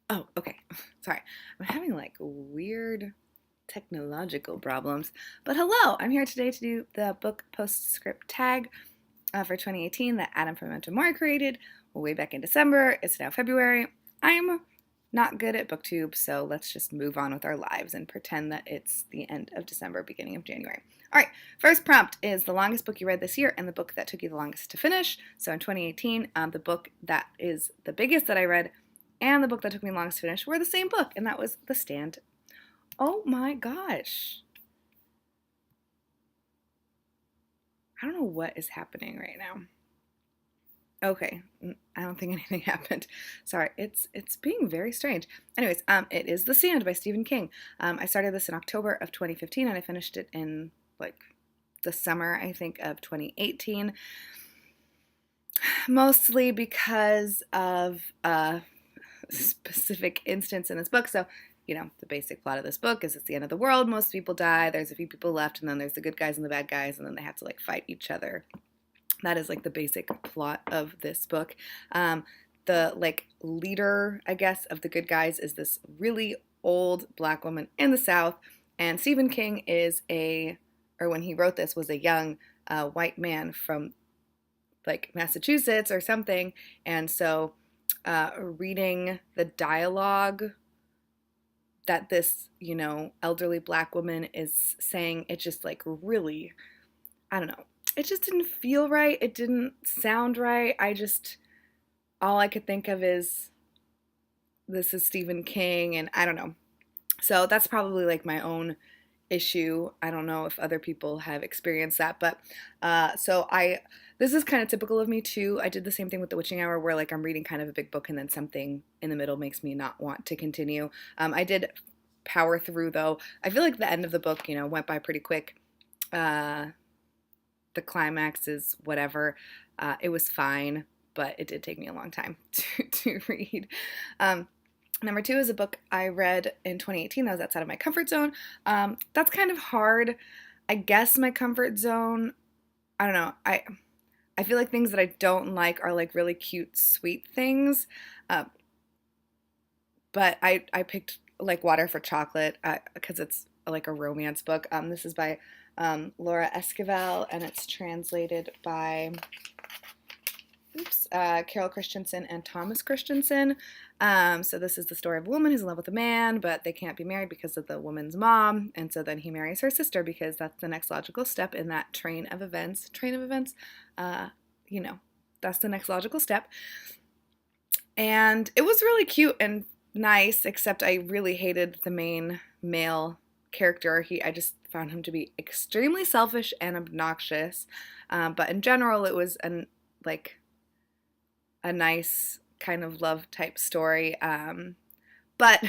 Oh, okay. Sorry. I'm having like weird technological problems. But hello, I'm here today to do the book Postscript tag for 2018 that Adam from Memento Mori created way back in December. It's now February. I'm not good at booktube, so let's just move on with our lives and pretend that it's the end of December, beginning of January. All right, first prompt is the longest book you read this year and the book that took you the longest to finish. So in 2018, the book that is the biggest that I read and the book that took me longest to finish were the same book, and that was The Stand. Oh my gosh. I don't know what is happening right now. Okay, I don't think anything happened. Sorry, it's being very strange. Anyways, it is The Stand by Stephen King. I started this in October of 2015, and I finished it in like the summer, I think, of 2018. Mostly because of a specific instance in this book. So, the basic plot of this book is it's the end of the world. Most people die. There's a few people left, and then there's the good guys and the bad guys, and then they have to like fight each other. That is like the basic plot of this book. The like leader, I guess, of the good guys is this really old black woman in the South, and Stephen King when he wrote this, was a young white man from like Massachusetts or something, and so reading the dialogue that this, elderly black woman is saying, it just like really, I don't know, it just didn't feel right. It didn't sound right. All I could think of is this is Stephen King, and I don't know. So that's probably like my own issue. I don't know if other people have experienced that, but this is kind of typical of me too. I did the same thing with The Witching Hour, where like I'm reading kind of a big book and then something in the middle makes me not want to continue. I did power through though. I feel like the end of the book, went by pretty quick. The climax is whatever. It was fine, but it did take me a long time to read. Number two is a book I read in 2018 that was outside of my comfort zone. That's kind of hard. I guess my comfort zone, I don't know. I feel like things that I don't like are like really cute, sweet things. But I picked like Water for Chocolate because it's like a romance book. This is by Laura Esquivel, and it's translated by Carol Christensen and Thomas Christensen. So this is the story of a woman who's in love with a man, but they can't be married because of the woman's mom, and so then he marries her sister because that's the next logical step in that train of events. That's the next logical step. And it was really cute and nice, except I really hated the main male character. I just found him to be extremely selfish and obnoxious. But in general, it was a nice kind of love type story. But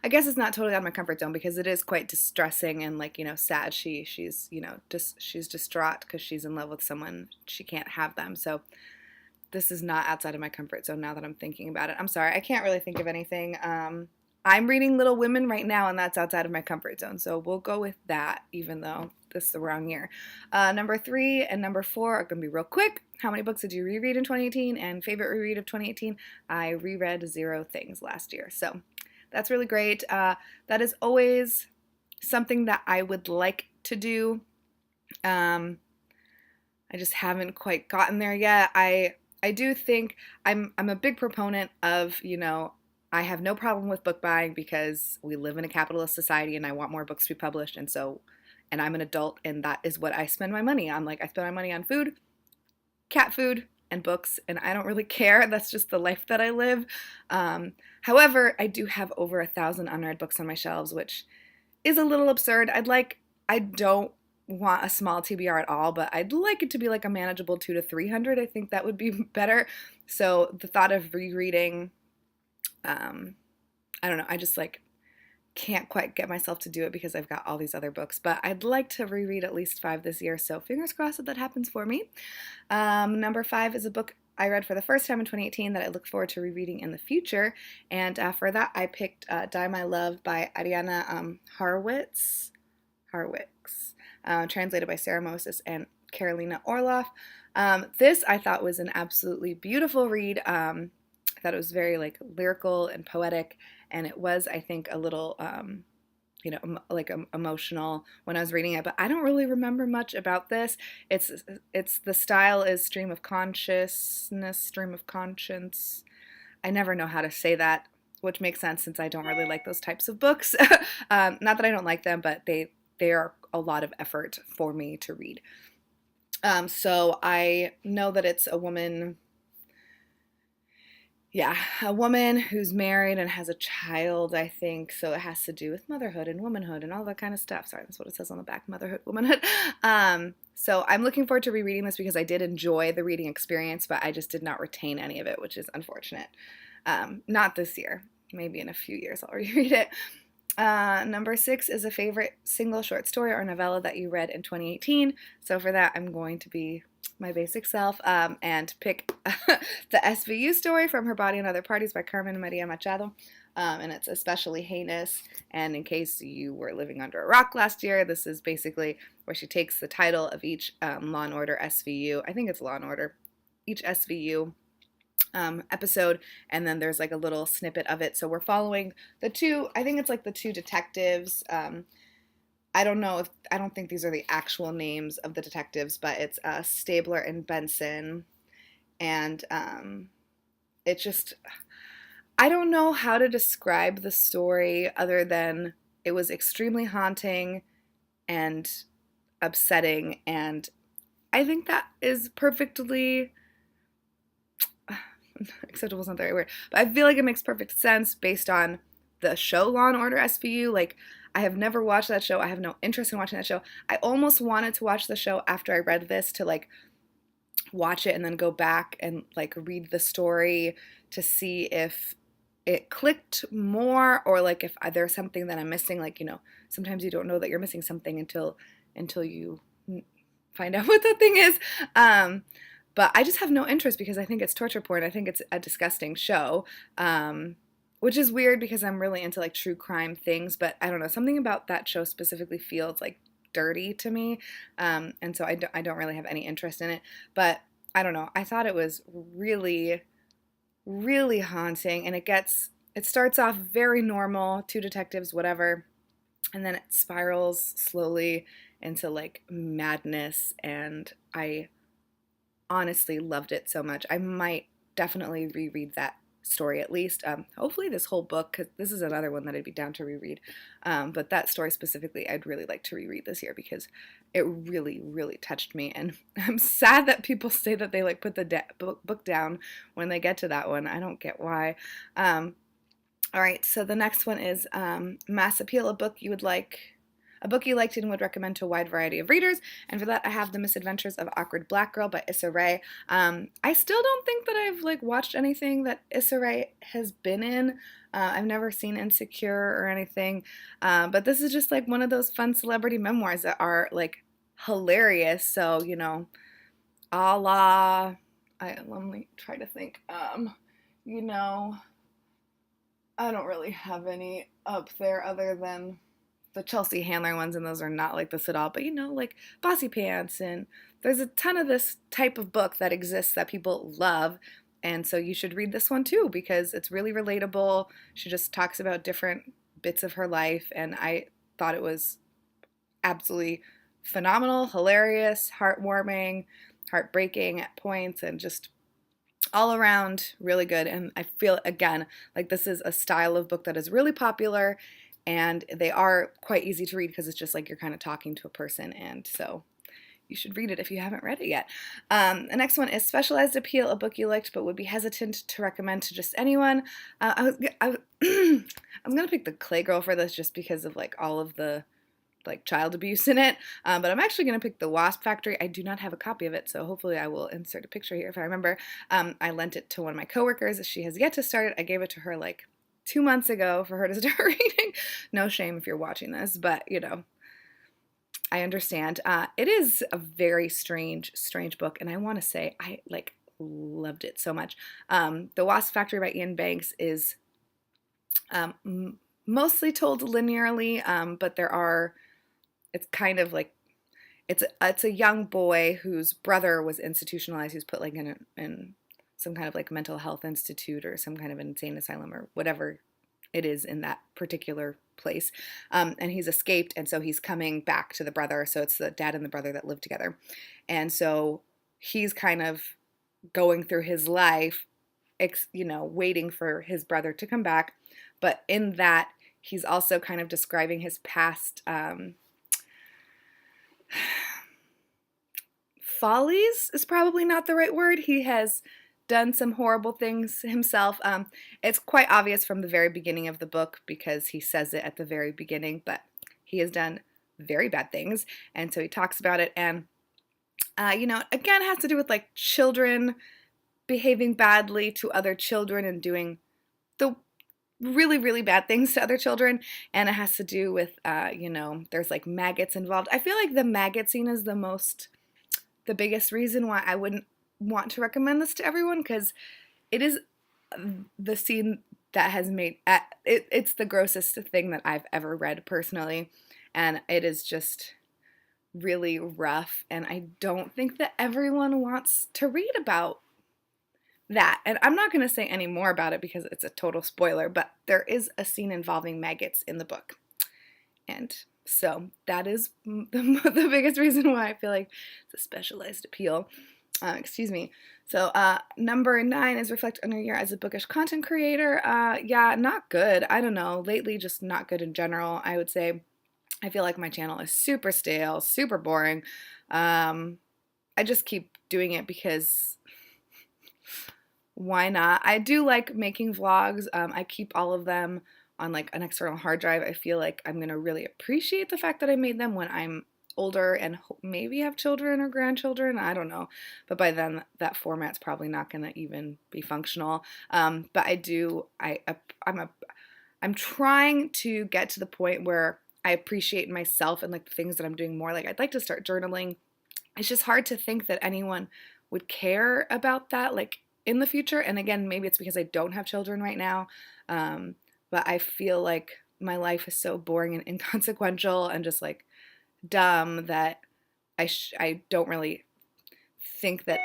I guess it's not totally out of my comfort zone because it is quite distressing and sad. She's distraught because she's in love with someone, she can't have them. So this is not outside of my comfort zone now that I'm thinking about it. I'm sorry, I can't really think of anything. I'm reading Little Women right now, and that's outside of my comfort zone. So we'll go with that, even though this is the wrong year. Number 3 and number 4 are going to be real quick. How many books did you reread in 2018? And favorite reread of 2018? I reread 0 things last year. So that's really great. That is always something that I would like to do. I just haven't quite gotten there yet. I do think I'm a big proponent of, I have no problem with book buying because we live in a capitalist society and I want more books to be published, and I'm an adult, and that is what I spend my money on. Like, I spend my money on food, cat food, and books, and I don't really care. That's just the life that I live. However, I do have over 1,000 unread books on my shelves, which is a little absurd. I don't want a small TBR at all, but I'd like it to be like a manageable 200 to 300. I think that would be better. So the thought of rereading, I don't know, I just can't quite get myself to do it because I've got all these other books, but I'd like to reread at least 5 this year, so fingers crossed that happens for me. Number 5 is a book I read for the first time in 2018 that I look forward to rereading in the future, and for that I picked Die My Love by Ariana Harwicz, translated by Sarah Moses and Carolina Orloff. This I thought was an absolutely beautiful read. thought it was very like lyrical and poetic, and it was, I think, a little emotional when I was reading it, but I don't really remember much about this. It's the style is stream of consciousness, stream of conscience. I never know how to say that, which makes sense since I don't really like those types of books. Not that I don't like them, but they are a lot of effort for me to read. So I know that it's a woman. Yeah, a woman who's married and has a child, I think. So it has to do with motherhood and womanhood and all that kind of stuff. Sorry, that's what it says on the back, motherhood, womanhood. So I'm looking forward to rereading this because I did enjoy the reading experience, but I just did not retain any of it, which is unfortunate. Not this year. Maybe in a few years I'll reread it. Number 6 is a favorite single short story or novella that you read in 2018. So for that, I'm going to be my basic self and pick the SVU story From Her Body and Other Parties by Carmen Maria Machado. And it's especially heinous. And in case you were living under a rock last year, this is basically where she takes the title of each Law and Order SVU. I think it's Law and Order. Each SVU episode, and then there's like a little snippet of it. So we're following the two, I think it's like the two detectives. I don't think these are the actual names of the detectives, but it's Stabler and Benson. And it just, I don't know how to describe the story other than it was extremely haunting and upsetting. And I think that is perfectly acceptable is not the right word, but I feel like it makes perfect sense based on the show Law and Order SVU. Like, I have never watched that show. I have no interest in watching that show. I almost wanted to watch the show after I read this to like watch it and then go back and like read the story to see if it clicked more or like if there's something that I'm missing. Like, sometimes you don't know that you're missing something until you find out what that thing is. But I just have no interest because I think it's torture porn. I think it's a disgusting show, which is weird because I'm really into like true crime things. But I don't know, something about that show specifically feels like dirty to me, and so I don't really have any interest in it. But I don't know. I thought it was really, really haunting, and it starts off very normal, two detectives, whatever, and then it spirals slowly into like madness, and I honestly loved it so much. I might definitely reread that story at least. Hopefully this whole book, because this is another one that I'd be down to reread. But that story specifically, I'd really like to reread this year because it really, really touched me. And I'm sad that people say that they like put the book down when they get to that one. I don't get why. All right, so the next one is Mass Appeal, a book you liked and would recommend to a wide variety of readers. And for that, I have The Misadventures of Awkward Black Girl by Issa Rae. I still don't think that I've like watched anything that Issa Rae has been in. I've never seen Insecure or anything. But this is just like one of those fun celebrity memoirs that are like hilarious. So, a la, let me try to think. I don't really have any up there other than the Chelsea Handler ones, and those are not like this at all, but like Bossy Pants, and there's a ton of this type of book that exists that people love, and so you should read this one too because it's really relatable. She just talks about different bits of her life, and I thought it was absolutely phenomenal, hilarious, heartwarming, heartbreaking at points, and just all around really good. And I feel, again, like this is a style of book that is really popular, and they are quite easy to read because it's just like you're kind of talking to a person, and so you should read it if you haven't read it yet. The next one is Specialized Appeal, a book you liked but would be hesitant to recommend to just anyone. I was going to pick The Clay Girl for this just because of like all of the like child abuse in it, but I'm actually going to pick The WASP Factory. I do not have a copy of it, so hopefully I will insert a picture here if I remember. I lent it to one of my coworkers. She has yet to start it. I gave it to her like 2 months ago for her to start reading. No shame if you're watching this, but I understand. It is a very strange book, and I want to say I like loved it so much. The WASP Factory by IAIN Banks is mostly told linearly, but it's kind of like it's a young boy whose brother was institutionalized. He was put like in some kind of like mental health institute or some kind of insane asylum or whatever it is in that particular place. And he's escaped, and so he's coming back to the brother. So it's the dad and the brother that live together. And so he's kind of going through his life, waiting for his brother to come back. But in that, he's also kind of describing his past follies is probably not the right word. He has done some horrible things himself. It's quite obvious from the very beginning of the book because he says it at the very beginning, but he has done very bad things, and so he talks about it. And again, it has to do with like children behaving badly to other children and doing the really, really bad things to other children. And it has to do with, there's like maggots involved. I feel like the maggot scene is the biggest reason why I wouldn't want to recommend this to everyone, because it is the scene that has made it's the grossest thing that I've ever read personally, and it is just really rough, and I don't think that everyone wants to read about that. And I'm not going to say any more about it because it's a total spoiler, but there is a scene involving maggots in the book, and so that is the biggest reason why I feel like it's a specialized appeal. Excuse me. So number 9 is reflect on your year as a bookish content creator. Yeah, not good. I don't know. Lately, just not good in general, I would say. I feel like my channel is super stale, super boring. I just keep doing it because why not? I do like making vlogs. I keep all of them on like an external hard drive. I feel like I'm going to really appreciate the fact that I made them when I'm older and maybe have children or grandchildren. I don't know. But by then that format's probably not going to even be functional. But I'm trying to get to the point where I appreciate myself and like the things that I'm doing more. Like I'd like to start journaling. It's just hard to think that anyone would care about that like in the future. And again, maybe it's because I don't have children right now. But I feel like my life is so boring and inconsequential and just like dumb that I don't really think that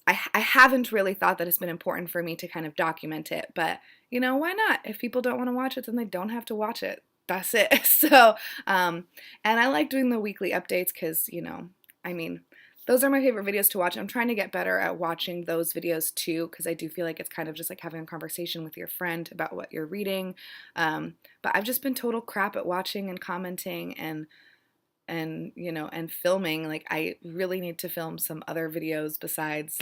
I haven't really thought that it's been important for me to kind of document it. But why not? If people don't want to watch it, then they don't have to watch it. That's it. So and I like doing the weekly updates because those are my favorite videos to watch. I'm trying to get better at watching those videos too, because I do feel like it's kind of just like having a conversation with your friend about what you're reading. But I've just been total crap at watching and commenting and filming. Like I really need to film some other videos besides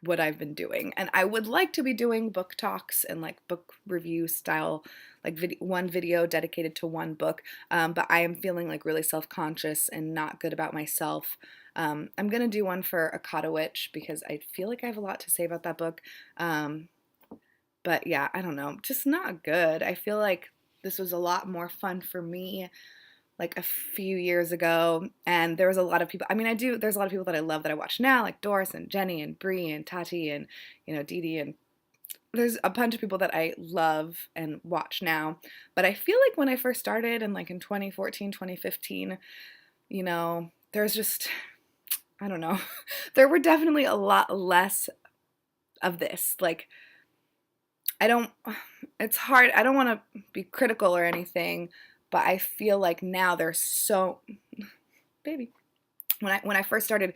what I've been doing. And I would like to be doing book talks and like book review style, like one video dedicated to one book. But I am feeling like really self-conscious and not good about myself. I'm going to do one for Akata Witch because I feel like I have a lot to say about that book. But yeah, I don't know, just not good. I feel like this was a lot more fun for me like a few years ago, and there was a lot of people, there's a lot of people that I love that I watch now, like Doris and Jenny and Bree and Tati and, Dee Dee, and there's a bunch of people that I love and watch now, but I feel like when I first started and like in 2014, 2015, there's just, I don't know, there were definitely a lot less of this, like, it's hard, I don't want to be critical or anything, but I feel like now there's so, baby, when I first started,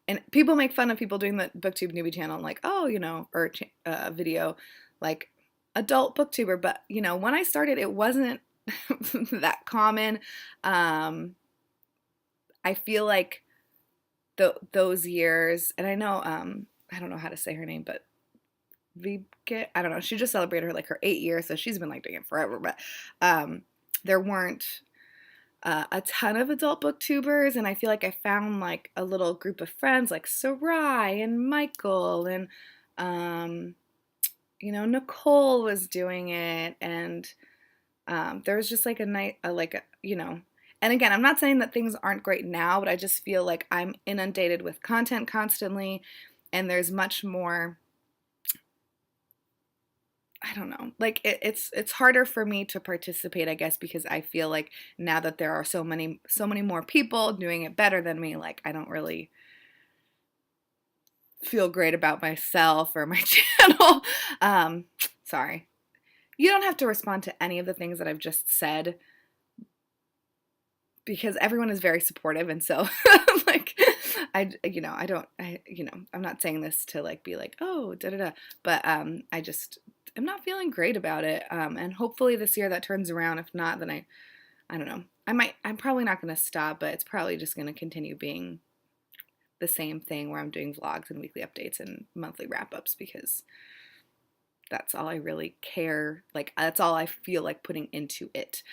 and people make fun of people doing the BookTube newbie channel, like, oh, or a video, like, adult booktuber, but, when I started, it wasn't that common. I feel like those years, and I know, I don't know how to say her name, but Vibke, I don't know, she just celebrated her 8 years, so she's been, like, doing it forever, but, there weren't a ton of adult booktubers, and I feel like I found like a little group of friends like Sarai and Michael and Nicole was doing it, and there was just like and again, I'm not saying that things aren't great now, but I just feel like I'm inundated with content constantly, and there's much more. I don't know, like it's harder for me to participate, I guess, because I feel like now that there are so many more people doing it better than me, like I don't really feel great about myself or my channel. Sorry. You don't have to respond to any of the things that I've just said because everyone is very supportive, and so like I'm not saying this to like be like, oh, da da da, but I'm not feeling great about it. And hopefully this year that turns around. If not, then I don't know. I'm probably not going to stop, but it's probably just going to continue being the same thing where I'm doing vlogs and weekly updates and monthly wrap-ups because that's all I really care. Like, that's all I feel like putting into it.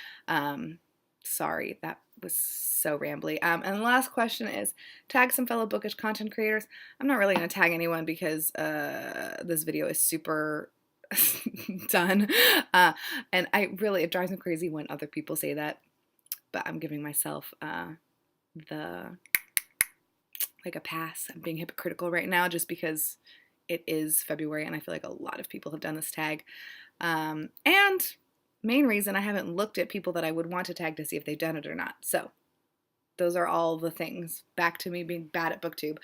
Sorry, that was so rambly. And the last question is, tag some fellow bookish content creators. I'm not really going to tag anyone because this video is super done. And it drives me crazy when other people say that. But I'm giving myself a pass. I'm being hypocritical right now just because it is February and I feel like a lot of people have done this tag. And main reason, I haven't looked at people that I would want to tag to see if they've done it or not. So those are all the things. Back to me being bad at booktube.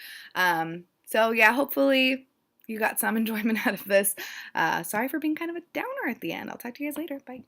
So yeah, hopefully you got some enjoyment out of this. Sorry for being kind of a downer at the end. I'll talk to you guys later. Bye.